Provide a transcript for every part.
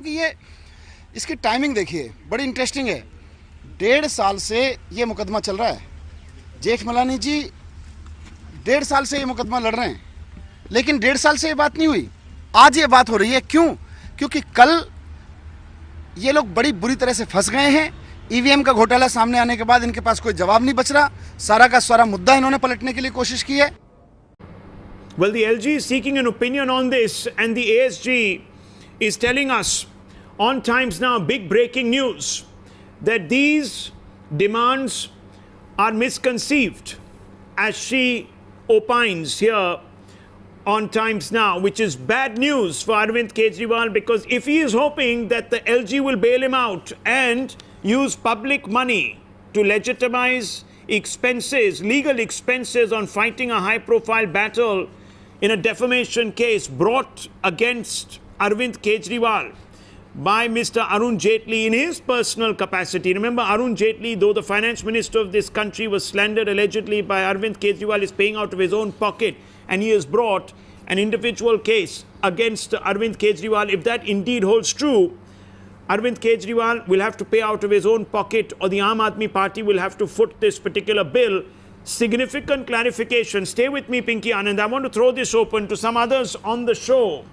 कि ये इसकी टाइमिंग देखिए बड़ी इंटरेस्टिंग है। 1.5 साल से ये मुकदमा चल रहा है। जेठमलानी जी 1.5 साल से ये मुकदमा लड़ रहे हैं, लेकिन 1.5 साल से ये बात नहीं हुई। आज ये बात हो रही है। क्यों? क्योंकि कल ये लोग बड़ी बुरी तरह से फंस गए हैं। ईवीएम का घोटाला सामने आने के बाद इनके पास कोई जवाब नहीं बच रहा। सारा का सारा मुद्दा इन्होंने पलटने की लिए कोशिश की है। Well, the LG is seeking an opinion on this, and the ASG is telling us on Times Now, big breaking news, that these demands are misconceived, as she opines here on Times Now, which is bad news for Arvind Kejriwal, because if he is hoping that the LG will bail him out and use public money to legitimize expenses, legal expenses on fighting a high-profile battle in a defamation case brought against Arvind Kejriwal by Mr. Arun Jaitley in his personal capacity. Remember, Arun Jaitley, though the finance minister of this country, was slandered allegedly by Arvind Kejriwal, is paying out of his own pocket, and he has brought an individual case against Arvind Kejriwal. If that indeed holds true, Arvind Kejriwal will have to pay out of his own pocket, or the Aam Aadmi Party will have to foot this particular bill. Significant clarification. Stay with me, Pinky Anand. I want to throw this open to some others on the show,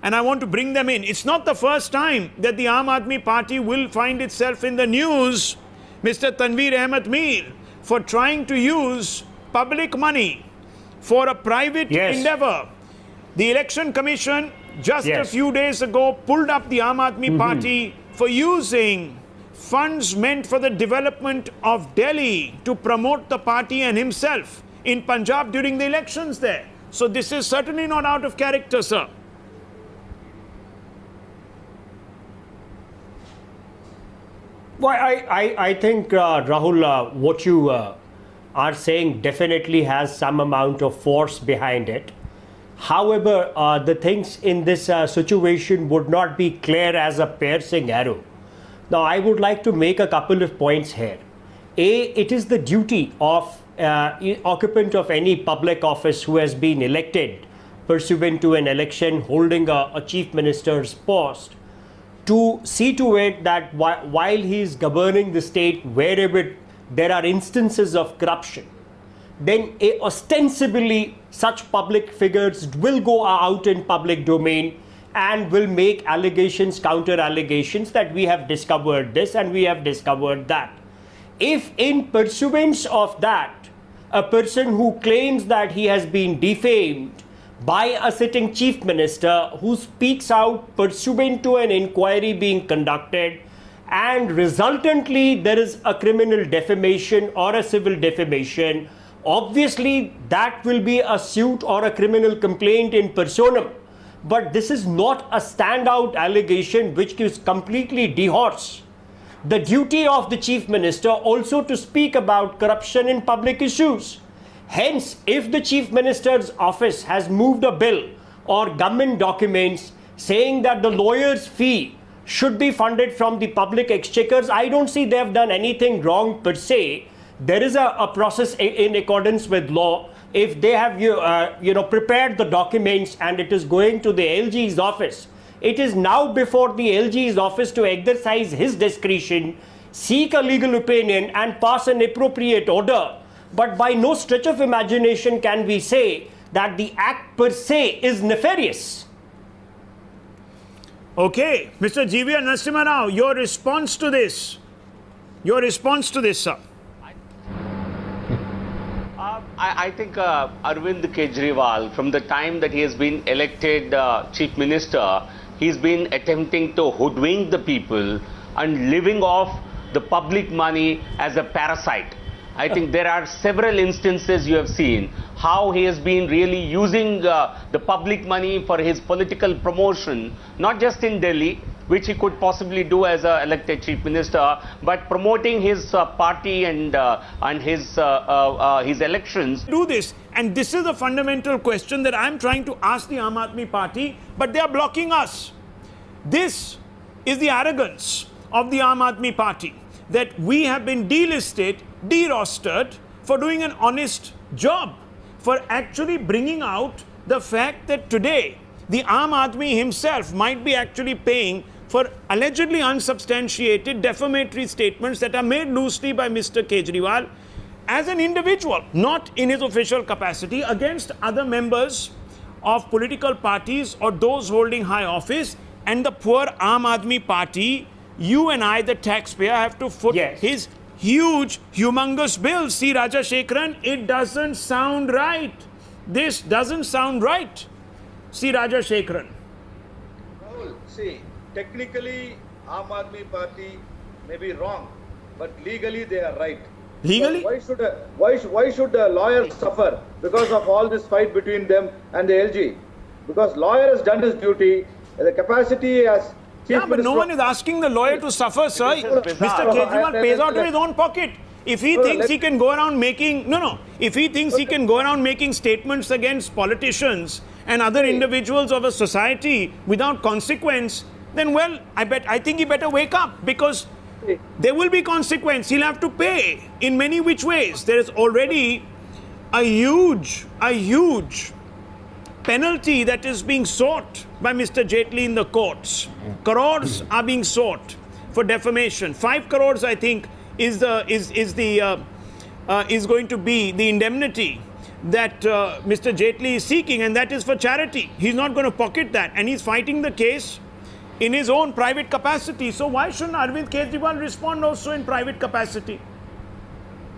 and I want to bring them in. It's not the first time that the Aam Aadmi Party will find itself in the news, Mr. Tanveer Ahmed Mir, for trying to use public money for a private endeavor. The Election Commission just a few days ago pulled up the Aam Aadmi Party for using funds meant for the development of Delhi to promote the party and himself in Punjab during the elections there. So this is certainly not out of character, sir. Well, I think, Rahul, what you are saying definitely has some amount of force behind it. However, the things in this situation would not be clear as a piercing arrow. Now, I would like to make a couple of points here. A, it is the duty of occupant of any public office who has been elected pursuant to an election holding a chief minister's post to see to it that while he is governing the state, wherever there are instances of corruption, then ostensibly such public figures will go out in public domain and will make allegations, counter allegations that we have discovered this and we have discovered that. If in pursuance of that, a person who claims that he has been defamed by a sitting chief minister who speaks out pursuant to an inquiry being conducted, and resultantly there is a criminal defamation or a civil defamation, obviously that will be a suit or a criminal complaint in personam. But this is not a standout allegation which is completely dehorse the duty of the chief minister also to speak about corruption in public issues. Hence, if the chief minister's office has moved a bill or government documents saying that the lawyer's fee should be funded from the public exchequers, I don't see they have done anything wrong per se. There is a process in accordance with law. If they have prepared the documents and it is going to the LG's office, it is now before the LG's office to exercise his discretion, seek a legal opinion and pass an appropriate order. But by no stretch of imagination can we say that the act per se is nefarious. Okay, Mr. G.V. Narasimha Rao, your response to this? Your response to this, sir? I think Arvind Kejriwal, from the time that he has been elected chief minister, he's been attempting to hoodwink the people and living off the public money as a parasite. I think there are several instances you have seen how he has been really using the public money for his political promotion, not just in Delhi, which he could possibly do as an elected chief minister, but promoting his party and his elections. Do this, and this is the fundamental question that I'm trying to ask the Aam Aadmi Party, but they are blocking us. This is the arrogance of the Aam Aadmi Party, that we have been delisted, derostered for doing an honest job, for actually bringing out the fact that today the Aam Aadmi himself might be actually paying for allegedly unsubstantiated defamatory statements that are made loosely by Mr. Kejriwal as an individual, not in his official capacity, against other members of political parties or those holding high office. And the poor Aam Aadmi Party, you and I, the taxpayer, have to foot his huge, humongous bills. See, Rajashekharan, it doesn't sound right. This doesn't sound right. See, Rajashekharan. Rahul, see, technically, Aam Aadmi Party may be wrong, but legally they are right. Legally? Why should a lawyer suffer because of all this fight between them and the LG? Because lawyer has done his duty, the capacity as Yeah, but no one is asking the lawyer to suffer, sir. Mr. Kejriwal pays out of his own pocket. If he thinks he can go around making, if he thinks he can go around making statements against politicians and other individuals of a society without consequence, then, well, I think he better wake up, because there will be consequence. He'll have to pay in many which ways. There is already a huge penalty that is being sought by Mr. Jaitley in the courts. Crores are being sought for defamation. 5 crores, I think, is going to be the indemnity that Mr. Jaitley is seeking, and that is for charity. He's not going to pocket that, and he's fighting the case in his own private capacity. So why shouldn't Arvind Kejriwal respond also in private capacity?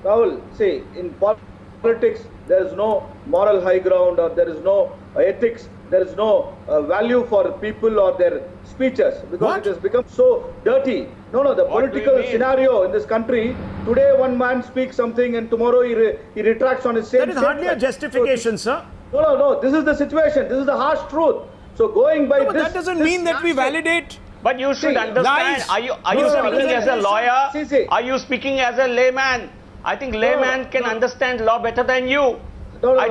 Rahul, see, in politics, there is no moral high ground, or there is no ethics, there is no value for people or their speeches, because it has become so dirty. No, the political scenario in this country, today one man speaks something and tomorrow he retracts on his same statement. That is hardly a justification, sir. No, this is the situation, this is the harsh truth. So going by but this... that doesn't mean that we validate... But you should understand, lies. are you speaking as a lawyer? Are you speaking as a layman? I think layman can understand law better than you. I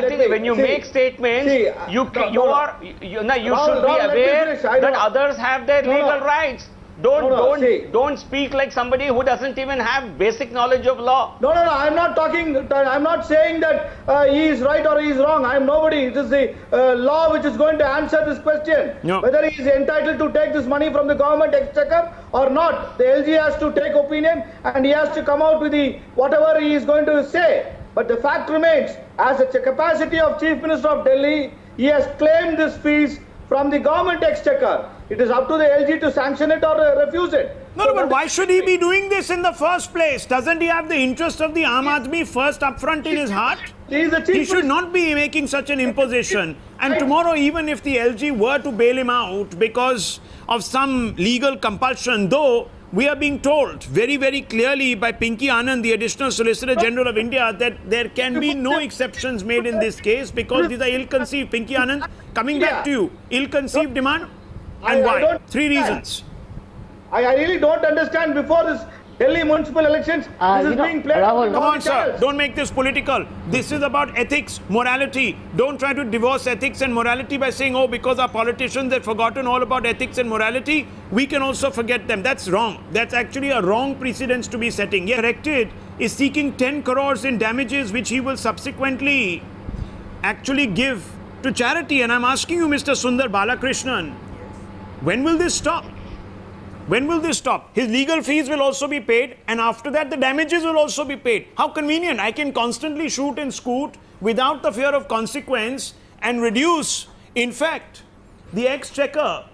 think when you make statements, you should be aware that others have their legal rights. Don't speak like somebody who doesn't even have basic knowledge of law. No, I'm not saying that he is right or he is wrong. I am nobody. It is the law which is going to answer this question. No. Whether he is entitled to take this money from the government exchequer or not. The LG has to take opinion and he has to come out with whatever he is going to say. But the fact remains, as a capacity of Chief Minister of Delhi, he has claimed this fees from the government exchequer. It is up to the LG to sanction it or refuse it. No, but why should he be doing this in the first place? Doesn't he have the interest of the Aam Aadmi first up front in his heart? He should not be making such an imposition. And tomorrow, even if the LG were to bail him out because of some legal compulsion, though we are being told very, very clearly by Pinky Anand, the Additional Solicitor General of India, that there can be no exceptions made in this case because these are ill-conceived. Pinky Anand, coming back to you, ill-conceived demand, and why? 3 reasons. I really don't understand. Before this Delhi municipal elections, this is being played. Come on, sir. Don't make this political. This is about ethics, morality. Don't try to divorce ethics and morality by saying, oh, because our politicians have forgotten all about ethics and morality, we can also forget them. That's wrong. That's actually a wrong precedence to be setting. Yet, elected is seeking 10 crores in damages, which he will subsequently actually give to charity. And I'm asking you, Mr. Sundar Balakrishnan, when will this stop? When will this stop? His legal fees will also be paid, and after that the damages will also be paid. How convenient. I can constantly shoot and scoot without the fear of consequence and reduce, in fact, the exchequer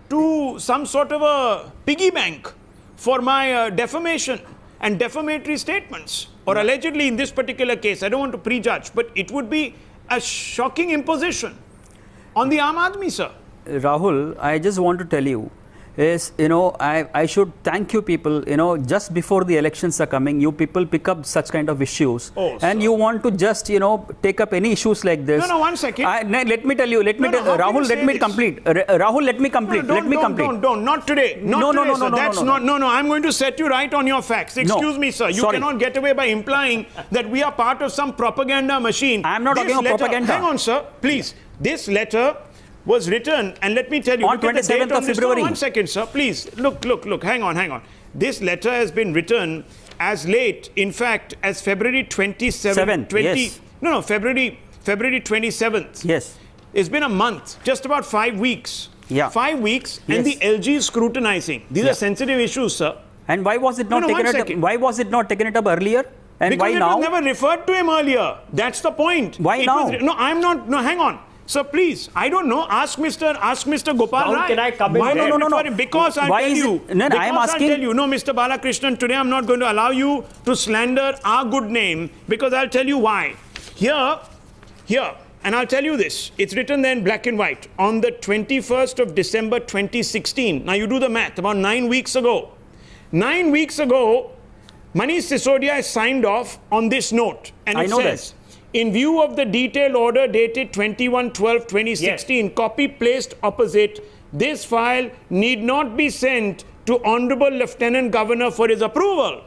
to some sort of a piggy bank for my defamation and defamatory statements, or allegedly in this particular case. I don't want to prejudge, but it would be a shocking imposition on the Aam Aadmi, sir. Rahul, I just want to tell you is, I should thank you people, just before the elections are coming, you people pick up such kind of issues. And you want to just, take up any issues like this. No, 1 second. Let me tell you, Rahul, let me complete. Rahul, let me complete. Don't, not today. No, I'm going to set you right on your facts. Excuse me, sir. You cannot get away by implying that we are part of some propaganda machine. I am not talking of propaganda. Hang on, sir. Please. This letter was written, and let me tell you, on 27th of February. 1 second, sir, please. Look, hang on. This letter has been written as late, in fact, as February 27th. February 27th. Yes. It's been a month, just about 5 weeks Yeah. 5 weeks, Yes. and the LG is scrutinizing. These Yeah. are sensitive issues, sir. And why was it not No, no, taken one it up? second. Why was it not taken it up earlier? And Because why it now? was never referred to him earlier. That's the point. Why It now? was no, I'm not. No, hang on. Sir, please, I don't know. Ask Mr. Gopal Rahul, Rai. can I come in Why there? not No. refer him? Because I'll Why tell is you. it- No, no, I am Because asking- I'll tell you. No, Mr. Balakrishnan, today I'm not going to allow you to slander our good name, because I'll tell you why. Here, and I'll tell you this. It's written there in black and white. On the 21st of December 2016. Now you do the math. About 9 weeks ago. 9 weeks ago, Manish Sisodiya has signed off on this note. And I it know says, in view of the detailed order dated 21/12/2016, copy placed opposite, this file need not be sent to Honorable Lieutenant Governor for his approval.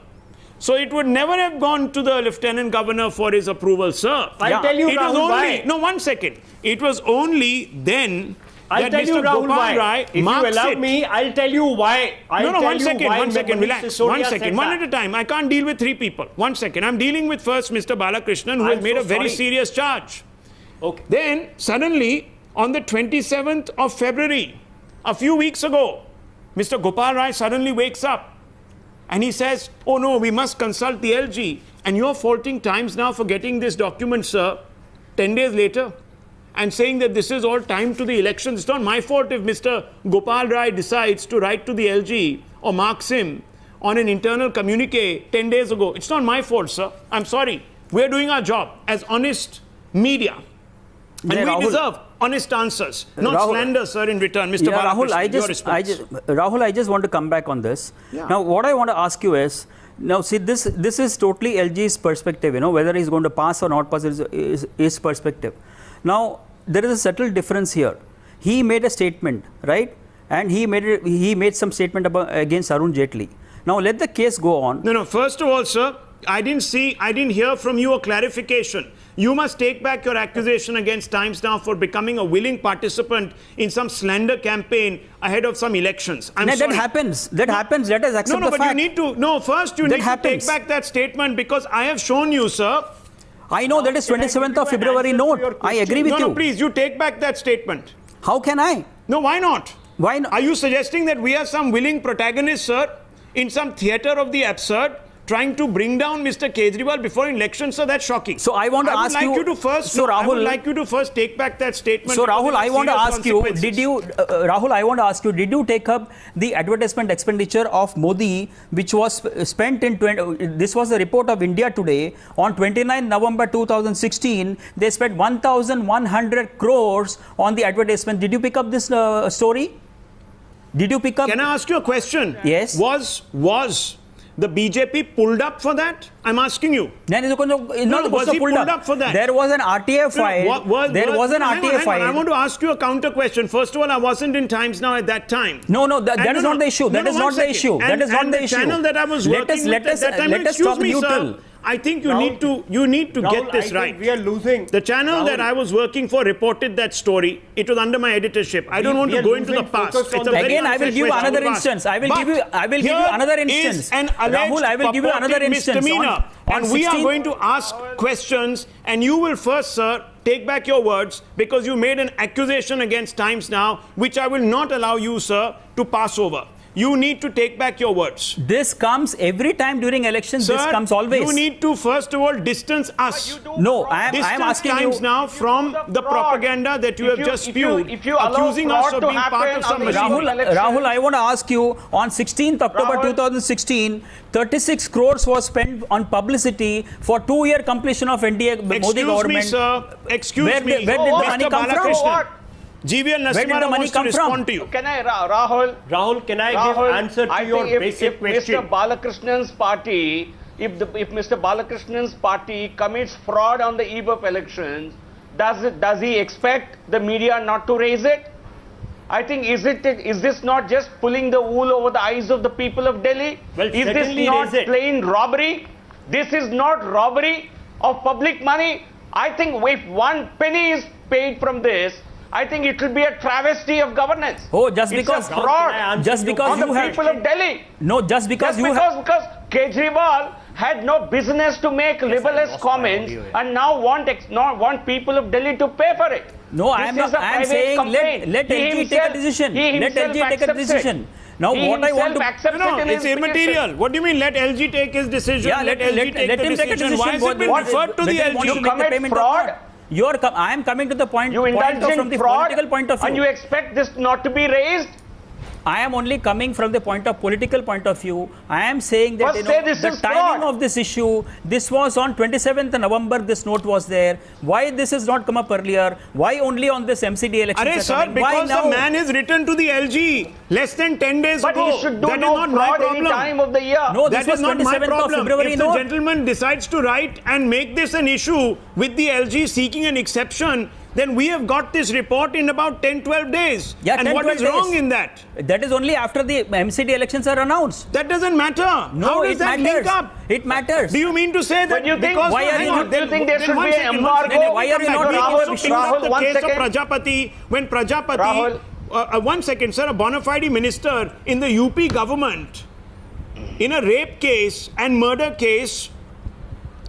So it would never have gone to the Lieutenant Governor for his approval, sir. I'll tell you, It was Rahul, only, why. no, 1 second. It was only then I'll that tell Mr. you, Rahul, Gopal why. Rai If you marks allow it. me, I'll tell you why. No, one second, Manish relax. Sisodia One said second, one that. at a time. I can't deal with 3 people. 1 second. I'm dealing with first Mr. Balakrishnan, who I'm has made so a very sorry. serious charge. Okay. Then, suddenly, on the 27th of February, a few weeks ago, Mr. Gopal Rai suddenly wakes up and he says, oh no, we must consult the LG. And you're faulting Times Now for getting this document, sir, 10 days later, and saying that this is all timed to the elections. It's not my fault if Mr. Gopal Rai decides to write to the LG or marks him on an internal communique 10 days ago. It's not my fault, sir. I'm sorry. We're doing our job as honest media. And Yeah, we Rahul- deserve honest answers, not Rahul- slander, sir, in return. Mr. Yeah, Rahul, Balakrishnan, your response. Rahul, I just want to come back on this. Yeah. Now, what I want to ask you is, now see, this is totally LG's perspective, whether he's going to pass or not pass is his perspective. Now, there is a subtle difference here. He made a statement, right? And he made some statement against Arun Jaitley. Now, let the case go on. No, first of all, sir, I didn't hear from you a clarification. You must take back your accusation against Times Now for becoming a willing participant in some slander campaign ahead of some elections. I'm That sorry. happens. That happens. Let us accept No, the but fact. you need to, first you That need happens. to take back that statement, because I have shown you, sir. I know that is 27th of February note. I agree with you. No, please, you take back that statement. How can I? No, why not? Why not? Are you suggesting that we are some willing protagonists, sir, in some theatre of the absurd, trying to bring down Mr. Kejriwal before an election, sir? That's shocking. So I want to ask I you- would like you to first take back that statement. So because Rahul, it has I want to serious ask you, consequences. Rahul, I want to ask you, did you take up the advertisement expenditure of Modi, which was spent in, this was a report of India Today, on 29 November 2016, they spent 1,100 crores on the advertisement. Did you pick up this story? Did you pick up? Can I ask you a question? Yes. Was the BJP pulled up for that? I'm asking you. Was he pulled up for that? There was an RTA file. There was an hang on, RTA hang on. file. I want to ask you a counter question. First of all, I wasn't in Times Now at that time. No, that is not the issue. That is one not the second. issue. That is not and the issue. channel that I was working with at that time. Let us Excuse talk me, neutral. sir. I think you Rahul, need to Rahul, get this I think right. we are losing. The channel Rahul, that I was working for reported that story. It was under my editorship. I don't want we to are go into the losing past. focus on It's a the- very Again, I will unfair give you question another to ask. instance. I will But give you another here instance. is an alleged Rahul, I will give you another purported instance. misdemeanor. On And we are 16th going to ask questions, and you will first, sir, take back your words, because you made an accusation against Times Now, which I will not allow you, sir, to pass over. You need to take back your words. This comes every time during elections. This Sir, comes always. you need to first of all distance us. No, I am Distance asking Times you. Now from the propaganda that you have just spewed, accusing us of being part of some machinery. Rahul, I want to ask you, on 16th October Rahul. 2016, 36 crores was spent on publicity for 2-year completion of NDA Modi Excuse government. me, sir. Excuse Where me. did the money Mr. come from? Balakrishnan. GVL Where did the Nasimara money wants to come from? respond to you. Can I, Rahul? Can I give answer to your basic question? Mr. Balakrishnan's party, if Mr. Balakrishnan's party commits fraud on the eve of elections, does he expect the media not to raise it? I think is this not just pulling the wool over the eyes of the people of Delhi? Well, Is this certainly not raise it. plain robbery? This is not robbery of public money. I think if 1 penny is paid from this, I think it will be a travesty of governance. Oh, just It's because a fraud just because on the you have people of Delhi. no, just because Just you have because Kejriwal had no business to make libelous comments and now want people of Delhi to pay for it. No, I am not. I am saying let LG take a decision. Let LG take a decision. Now, what I want to... No, it's immaterial. What do you mean, let LG take his decision? Yeah, let LG take the decision. Why has it been referred to the LG? You commit fraud. I am coming to the point. You indulge in from the fraud, political point of view. and you expect this not to be raised? I am only coming from the political point of view. I am saying that the timing of this issue, this was on 27th November, this note was there. Why this has not come up earlier? Why only on this MCD election? Arey sir, because the man is written to the LG less than 10 days ago. But he should do no fraud any time of the year. No, this was 27th of February. If the gentleman decides to write and make this an issue with the LG seeking an exception, then we have got this report in about 10-12 days. Yeah, and what is wrong in that? That is only after the MCD elections are announced. That doesn't matter. No, how does that link up? It matters. Do you mean to say that because do you think there should be an embargo? Why are you not Rahul, the case of Prajapati, when Prajapati, one second, sir, a bona fide minister in the UP government, in a rape case and murder case,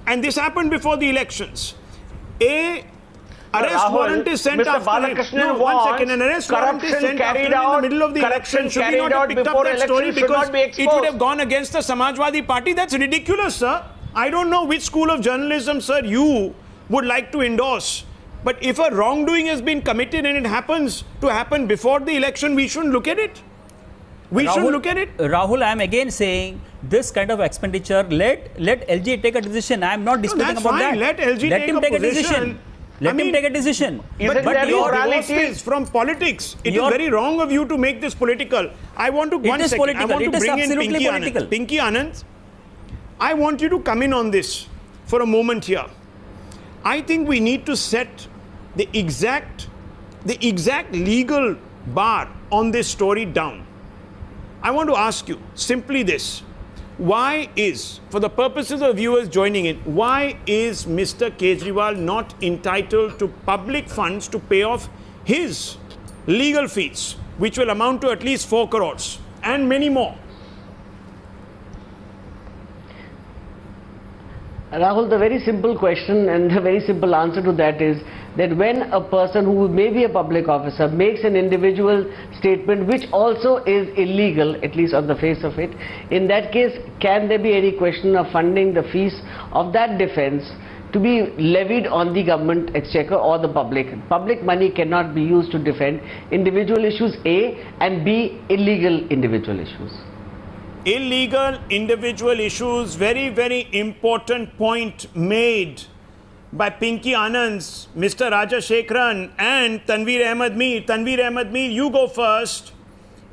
and this happened before the elections, arrest warrant is sent after him. No, one second. An arrest warrant is sent after him in the middle of the election. Should we not have picked up that story because it would have gone against the Samajwadi Party? That's ridiculous, sir. I don't know which school of journalism, sir, you would like to endorse. But if a wrongdoing has been committed and it happens to happen before the election, we shouldn't look at it. We shouldn't look at it. Rahul, I am again saying this kind of expenditure, let LG take a decision. I am not disputing about that. Let LG take a decision. Let him take a decision. But your divorce from politics. It is very wrong of you to make this political. I want to I want to bring in Pinky Anand. Pinky Anand, I want you to come in on this for a moment here. I think we need to set the exact legal bar on this story down. I want to ask you simply this. Why is, for the purposes of viewers joining in, why is Mr. Kejriwal not entitled to public funds to pay off his legal fees, which will amount to at least 4 crores and many more? Rahul, the very simple question and the very simple answer to that is that when a person who may be a public officer makes an individual statement which also is illegal, at least on the face of it, in that case, can there be any question of funding the fees of that defense to be levied on the government exchequer or the public? Public money cannot be used to defend individual issues, A, and B, illegal individual issues. Illegal individual issues, very, very important point made by Pinky Anand's, Mr. Rajashekharan and Tanveer Ahmed Mir. Tanveer Ahmed Mir, you go first.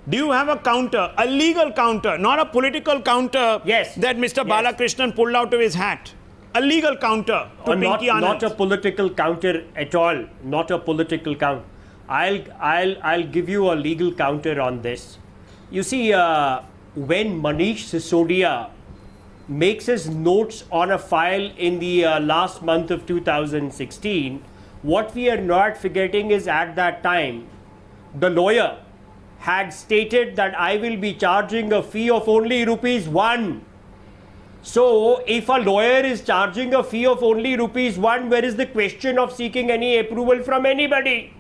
Do you have a counter, a legal counter, not a political counter that Mr. Balakrishnan pulled out of his hat? A legal counter to Pinky Anand. Not a political counter at all. Not a political counter. I'll give you a legal counter on this. You see, when Manish Sisodiya makes his notes on a file in the last month of 2016, what we are not forgetting is at that time, the lawyer had stated that I will be charging a fee of only ₹1. So, if a lawyer is charging a fee of only ₹1, where is the question of seeking any approval from anybody?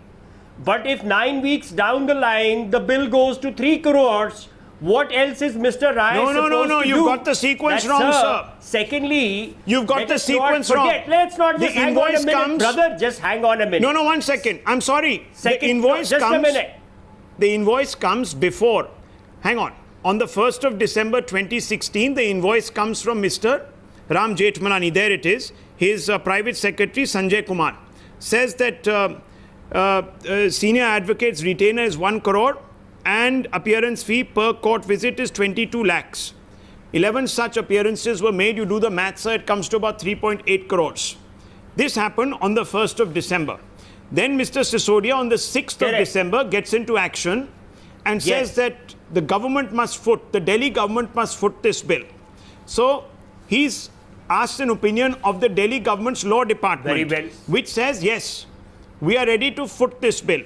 But if 9 weeks down the line, the bill goes to 3 crores, what else is Mr. Rai supposed to do? You've got the sequence wrong, sir. Secondly, you've got the sequence wrong. Let's not just hang on a minute, brother. Just hang on a minute. No, 1 second. I'm sorry. The invoice comes. Just a minute. The invoice comes before. Hang on. On the 1st of December 2016, the invoice comes from Mr. Ram Jethmalani. There it is. His private secretary, Sanjay Kumar, says that senior advocate's retainer is 1 crore. And appearance fee per court visit is 22 lakhs. 11 such appearances were made. You do the maths, sir, it comes to about 3.8 crores. This happened on the 1st of December. Then Mr. Sisodiya on the 6th of December gets into action and says that the government must foot, the Delhi government must foot this bill. So he's asked an opinion of the Delhi government's law department, which says, yes, we are ready to foot this bill.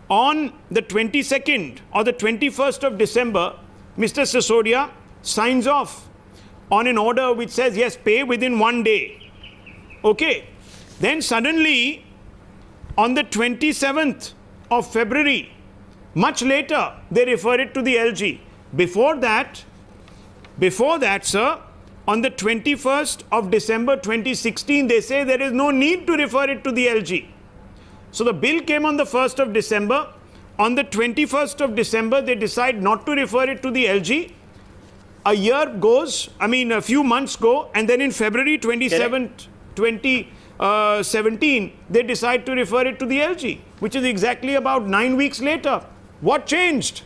On the 22nd or the 21st of December, Mr. Sisodiya signs off on an order which says, yes, pay within 1 day. Okay. Then suddenly, on the 27th of February, much later, they refer it to the LG. Before that, sir, on the 21st of December 2016, they say there is no need to refer it to the LG. So the bill came on the 1st of December. On the 21st of December, they decide not to refer it to the LG. A year goes, a few months go, and then in February 27th, 2017, they decide to refer it to the LG, which is exactly about 9 weeks later. What changed?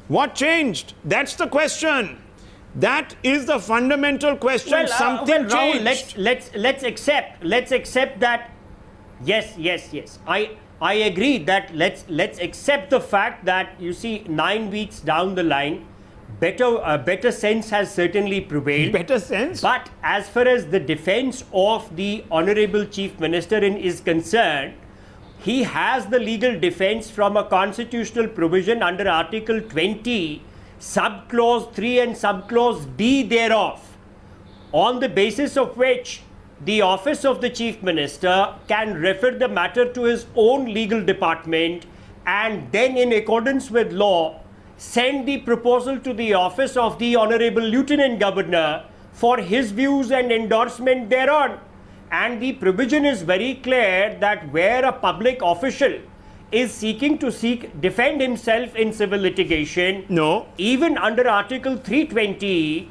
What changed? That's the question. That is the fundamental question. Something changed. Rahul, let's accept that. Yes. I agree that let's accept the fact that, you see, 9 weeks down the line, better sense has certainly prevailed. Better sense? But as far as the defense of the Honorable Chief Minister is concerned, he has the legal defense from a constitutional provision under Article 20, Subclause 3 and Subclause D thereof, on the basis of which the office of the Chief Minister can refer the matter to his own legal department and then, in accordance with law, send the proposal to the office of the Honorable Lieutenant Governor for his views and endorsement thereon. And the provision is very clear that where a public official is seeking to defend himself in civil litigation, even under Article 320,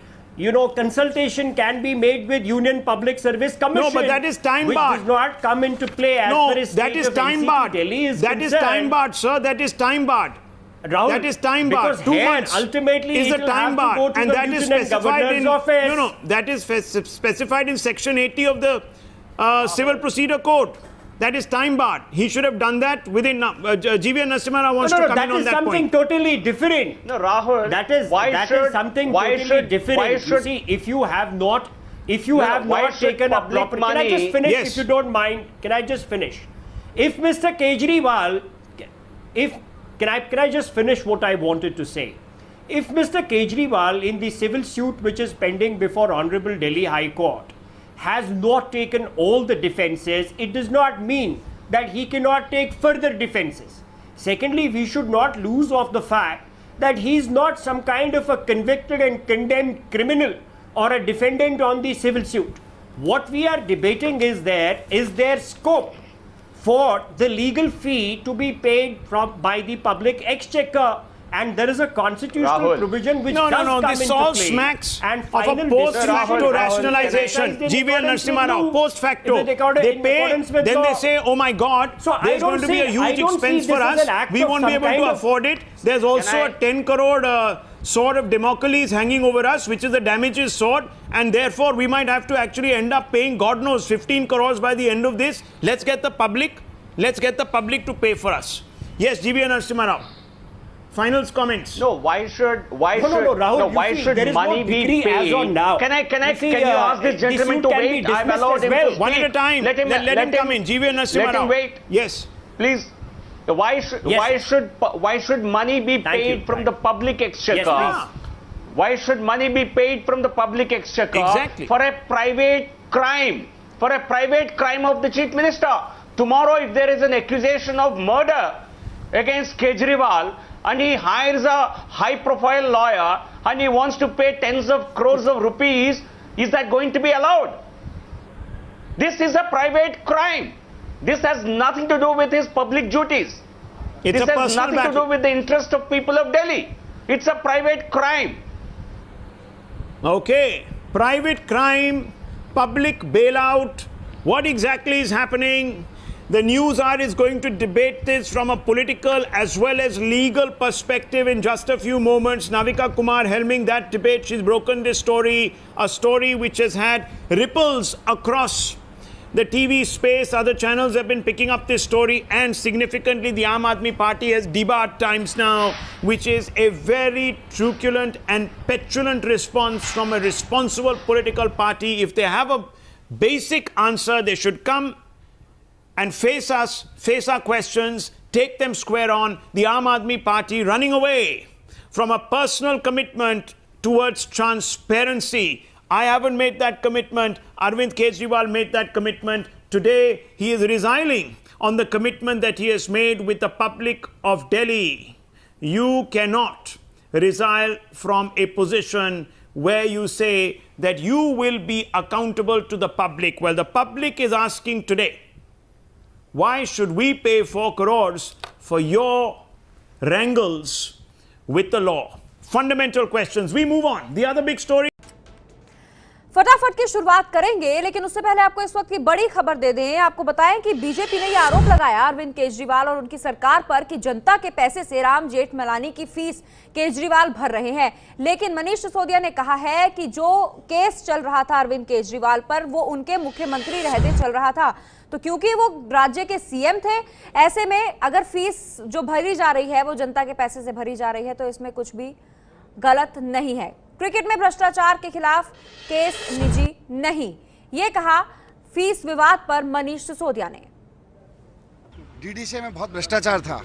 consultation can be made with Union Public Service Commission. No, but that is time barred. Which does not come into play as far as that is time barred. That is time barred, sir. That is time barred. Rahul, that is time barred. Because 2 months ultimately is the time bar, and that is specified in that is specified in Section 80 of the Civil Procedure Code. That is time barred. He should have done that within. GVN Narasimha wants to come in on that point. That is something totally different. No, Rahul. That is something totally different. You see, if you have not taken a proper. Can I just finish? Yes. If you don't mind, can I just finish? If Mr. Kejriwal, can I just finish what I wanted to say? If Mr. Kejriwal, in the civil suit which is pending before Honorable Delhi High Court, has not taken all the defences, it does not mean that he cannot take further defences. Secondly, we should not lose of the fact that he is not some kind of a convicted and condemned criminal or a defendant on the civil suit. What we are debating is there scope for the legal fee to be paid by the public exchequer, and there is a constitutional provision which does come this into all play. smacks And of a post-facto rationalization. GVN Narasimha Rao, post-facto. They pay, then they say, oh my God, there's going to be a huge expense for us. We won't be able to afford it. There's also a 10 crore sword of Damocles hanging over us, which is the damages sword, and therefore we might have to actually end up paying, God knows, 15 crores by the end of this. Let's get the public to pay for us. Yes, GVN Narasimha Rao. Final comments. No, why should Rahul, why should money be paid? As on now. Can you ask this gentleman to wait? I've allowed him to speak. One at a time. Let him come in. GVN Narasimha Rao. Let him wait. Yes. Please. Why should money be paid from the public exchequer? Yes, why should money be paid from the public exchequer for a private crime? For a private crime of the Chief Minister. Tomorrow, if there is an accusation of murder against Kejriwal, and he hires a high-profile lawyer and he wants to pay tens of crores of rupees, is that going to be allowed? This is a private crime. This has nothing to do with his public duties. This has nothing to do with the interest of people of Delhi. It's a private crime. Okay. Private crime, public bailout. What exactly is happening? The News Hour is going to debate this from a political as well as legal perspective in just a few moments. Navika Kumar helming that debate. She's broken this story, a story which has had ripples across the TV space. Other channels have been picking up this story, and significantly the Aam Aadmi Party has debarred Times Now, which is a very truculent and petulant response from a responsible political party. If they have a basic answer, they should come and face us, face our questions, take them square on. The Aam Aadmi Party running away from a personal commitment towards transparency I haven't made that commitment. Arvind Kejriwal made that commitment. Today, he is resigning on the commitment that he has made with the public of Delhi. You cannot resign from a position where you say that you will be accountable to the public. Well, the public is asking today, why should we pay 4 crores for your wrangles with the law? Fundamental questions. We move on. The other big story. फटाफट की शुरुआत करेंगे, लेकिन उससे पहले आपको इस वक्त की बड़ी खबर दे दें। आपको बताएं कि बीजेपी ने यह आरोप लगाया अरविंद केजरीवाल और उनकी सरकार पर कि जनता के पैसे से राम जेठमलानी की फीस केजरीवाल भर रहे हैं। लेकिन मनीष सिसोदिया ने कहा है कि जो केस चल रहा था अरविंद केजरीवाल पर, वो उनके मुख्यमंत्री रहते चल रहा था। तो क्योंकि वो राज्य के सीएम थे, ऐसे में अगर फीस जो भरी जा रही है वो जनता के पैसे से भरी जा रही है, तो इसमें कुछ भी गलत नहीं है। क्रिकेट में भ्रष्टाचार के खिलाफ केस निजी नहीं, ये कहा फीस विवाद पर मनीष सिसोदिया ने। डीडीसी में बहुत भ्रष्टाचार था,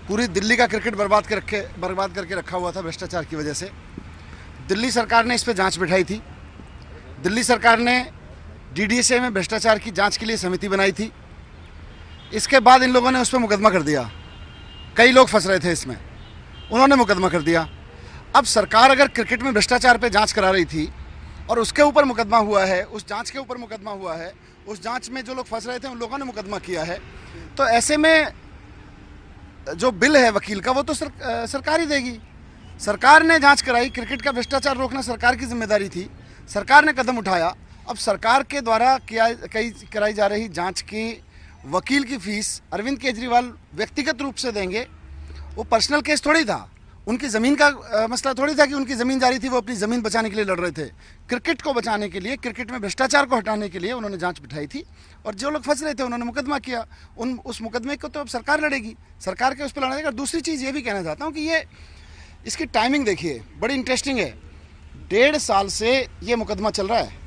पूरी दिल्ली का क्रिकेट बर्बाद करके रखा हुआ था भ्रष्टाचार की वजह से। दिल्ली सरकार ने इस पर जांच बिठाई थी। दिल्ली सरकार ने डीडीसी में भ्रष्टाचार की जांच के लिए समिति बनाई थी। इसके बाद इन लोगों ने उस पर मुकदमा कर दिया। कई लोग फंस रहे थे इसमें, उन्होंने मुकदमा कर दिया। अब सरकार अगर क्रिकेट में भ्रष्टाचार पे जांच करा रही थी और उसके ऊपर मुकदमा हुआ है, उस जांच के ऊपर मुकदमा हुआ है, उस जांच में जो लोग फंस रहे थे उन लोगों ने मुकदमा किया है, तो ऐसे में जो बिल है वकील का वो तो सरकार ही देगी। सरकार ने जांच कराई, क्रिकेट का भ्रष्टाचार रोकना सरकार की जिम्मेदारी थी, सरकार ने कदम उठाया। अब सरकार के द्वारा कराई जा रही जाँच की वकील की फीस अरविंद केजरीवाल व्यक्तिगत रूप से देंगे। वो पर्सनल केस थोड़ी था, उनकी ज़मीन का मसला थोड़ी था कि उनकी ज़मीन जा रही थी, वो अपनी ज़मीन बचाने के लिए लड़ रहे थे। क्रिकेट को बचाने के लिए, क्रिकेट में भ्रष्टाचार को हटाने के लिए उन्होंने जांच बिठाई थी और जो लोग फंस रहे थे उन्होंने मुकदमा किया। उस मुकदमे को तो अब सरकार लड़ेगी, सरकार के उस पर लड़ेगा। दूसरी चीज़ ये भी कहना चाहता हूँ कि ये इसकी टाइमिंग देखिए, बड़ी इंटरेस्टिंग है। 1.5 साल से ये मुकदमा चल रहा है।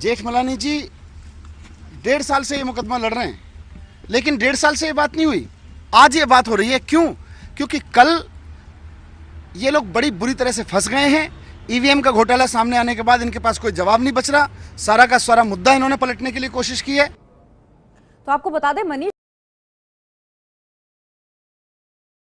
जेठमलानी जी 1.5 साल से ये मुकदमा लड़ रहे हैं, लेकिन 1.5 साल से ये बात नहीं हुई, आज ये बात हो रही है। क्यों? क्योंकि कल ये लोग बड़ी बुरी तरह से फंस गए हैं। ईवीएम का घोटाला सामने आने के बाद इनके पास कोई जवाब नहीं बच रहा। सारा का सारा मुद्दा इन्होंने पलटने के लिए कोशिश की है। तो आपको बता दें, मनीष